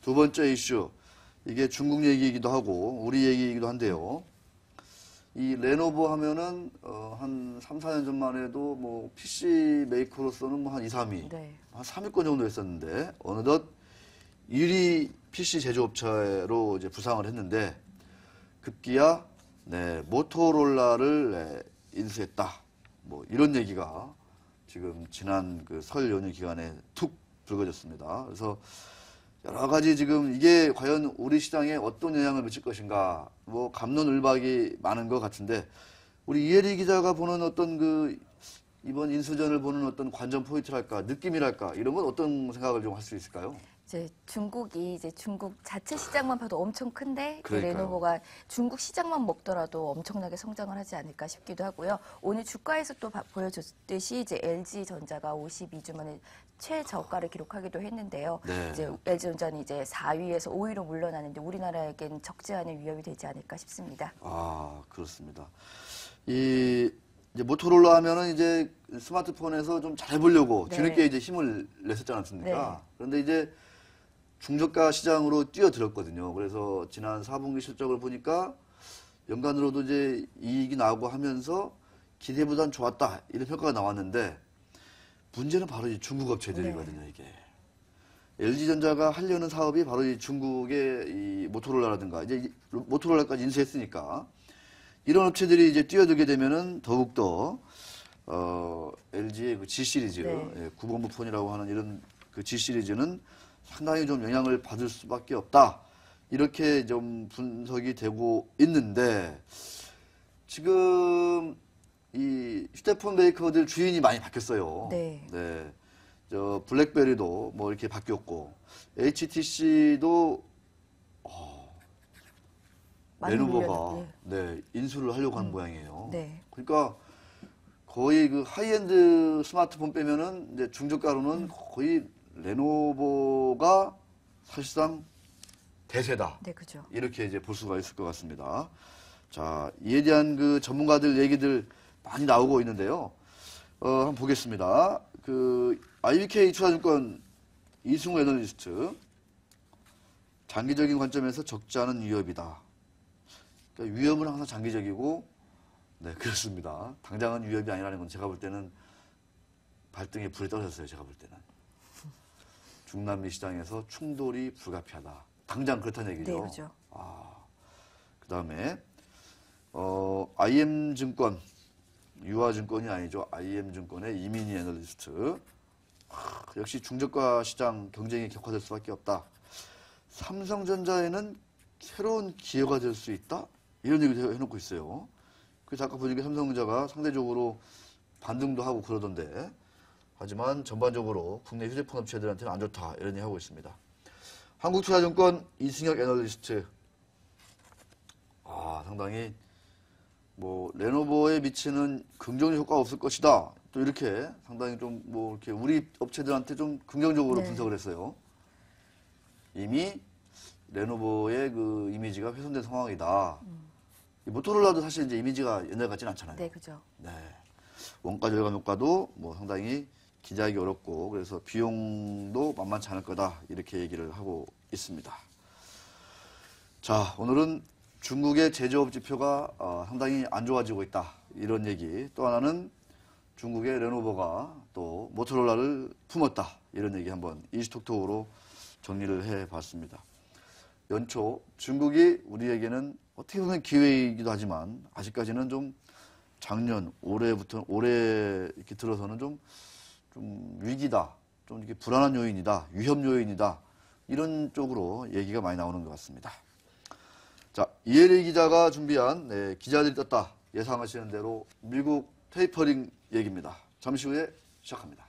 두 번째 이슈, 이게 중국 얘기이기도 하고 우리 얘기이기도 한데요. 이 레노버 하면은 한 3, 4년 전만 해도 뭐 PC 메이커로서는 뭐 한 2, 3위, 네. 한 3위권 정도 했었는데 어느덧 1위 PC 제조업체로 이제 부상을 했는데 급기야 모토로라를 인수했다. 뭐 이런 얘기가 지금 지난 그 설 연휴 기간에 툭 불거졌습니다. 그래서 여러 가지 지금 이게 과연 우리 시장에 어떤 영향을 미칠 것인가, 뭐 갑론을박이 많은 것 같은데 우리 이혜리 기자가 보는 어떤 그 이번 인수전을 보는 어떤 관전 포인트랄까, 느낌이랄까 이런 건 어떤 생각을 좀 할 수 있을까요? 이제 중국이 중국 자체 시장만 봐도 엄청 큰데 그러니까요. 레노버가 중국 시장만 먹더라도 엄청나게 성장을 하지 않을까 싶기도 하고요. 오늘 주가에서 또 보여줬듯이 이제 LG전자가 52주 만에 최저가를 기록하기도 했는데요. 네. 이제 LG전자는 이제 4위에서 5위로 물러나는데 우리나라에겐 적지 않은 위협이 되지 않을까 싶습니다. 아, 그렇습니다. 이제 모토로라 하면은 이제 스마트폰에서 좀 잘해보려고 네. 뒤늦게 이제 힘을 냈었지 않습니까? 네. 그런데 이제 중저가 시장으로 뛰어들었거든요. 그래서 지난 4분기 실적을 보니까 연간으로도 이제 이익이 나오고 하면서 기대보단 좋았다 이런 평가가 나왔는데 문제는 바로 이 중국 업체들이거든요. 네. 이게 LG전자가 하려는 사업이 바로 이 중국의 이 모토로라라든가 이제 모토로라까지 인수했으니까 이런 업체들이 이제 뛰어들게 되면은 더욱더 LG의 그 G 시리즈, 네. 구본부 폰이라고 하는 이런 그 G 시리즈는 상당히 좀 영향을 받을 수밖에 없다. 이렇게 좀 분석이 되고 있는데 지금 이 휴대폰 메이커들 주인이 많이 바뀌었어요. 네. 저 블랙베리도 뭐 이렇게 바뀌었고 HTC도 많이 레노버가 물려요. 인수를 하려고 하는 모양이에요. 네. 그러니까 거의 그 하이엔드 스마트폰 빼면은 이제 중저가로는 거의 레노버가 사실상 대세다. 네, 그죠. 이렇게 이제 볼 수가 있을 것 같습니다. 자, 이에 대한 그 전문가들 얘기들 많이 나오고 있는데요. 한번 보겠습니다. 그 IBK 투자증권 이승우 애널리스트, 장기적인 관점에서 적지 않은 위협이다. 그러니까 위협은 항상 장기적이고, 네, 그렇습니다. 당장은 위협이 아니라는 건 제가 볼 때는 발등에 불이 떨어졌어요. 제가 볼 때는. 중남미 시장에서 충돌이 불가피하다. 당장 그렇다는 얘기죠. 네, 그죠. 그 다음에, IM증권, 유화증권이 아니죠. IM증권의 이민희 애널리스트. 역시 중저가 시장 경쟁이 격화될 수밖에 없다. 삼성전자에는 새로운 기회가 될 수 있다? 이런 얘기도 해놓고 있어요. 그래서 아까 보니까 삼성전자가 상대적으로 반등도 하고 그러던데, 하지만 전반적으로 국내 휴대폰 업체들한테는 안 좋다 이런 얘기 하고 있습니다. 한국투자증권 이승혁 애널리스트, 상당히 뭐 레노버에 미치는 긍정적 효과가 없을 것이다. 또 이렇게 상당히 좀 뭐 이렇게 우리 업체들한테 좀 긍정적으로 분석을 했어요. 이미 레노버의 그 이미지가 훼손된 상황이다. 이 모토로라도 사실 이제 이미지가 옛날 같지는 않잖아요. 네, 그죠. 네. 원가 절감 효과도 뭐 상당히 기대하기 어렵고 그래서 비용도 만만치 않을 거다 이렇게 얘기를 하고 있습니다. 자, 오늘은 중국의 제조업 지표가 상당히 안 좋아지고 있다 이런 얘기, 또 하나는 중국의 레노버가 또 모토로라를 품었다 이런 얘기 한번 이슈톡톡으로 정리를 해봤습니다. 연초 중국이 우리에게는 어떻게 보면 기회이기도 하지만 아직까지는 좀 작년 올해 이렇게 들어서는 좀 위기다, 좀 이렇게 불안한 요인이다, 위협 요인이다 이런 쪽으로 얘기가 많이 나오는 것 같습니다. 자, 이혜리 기자가 준비한 기자들이 떴다 예상하시는 대로 미국 테이퍼링 얘기입니다. 잠시 후에 시작합니다.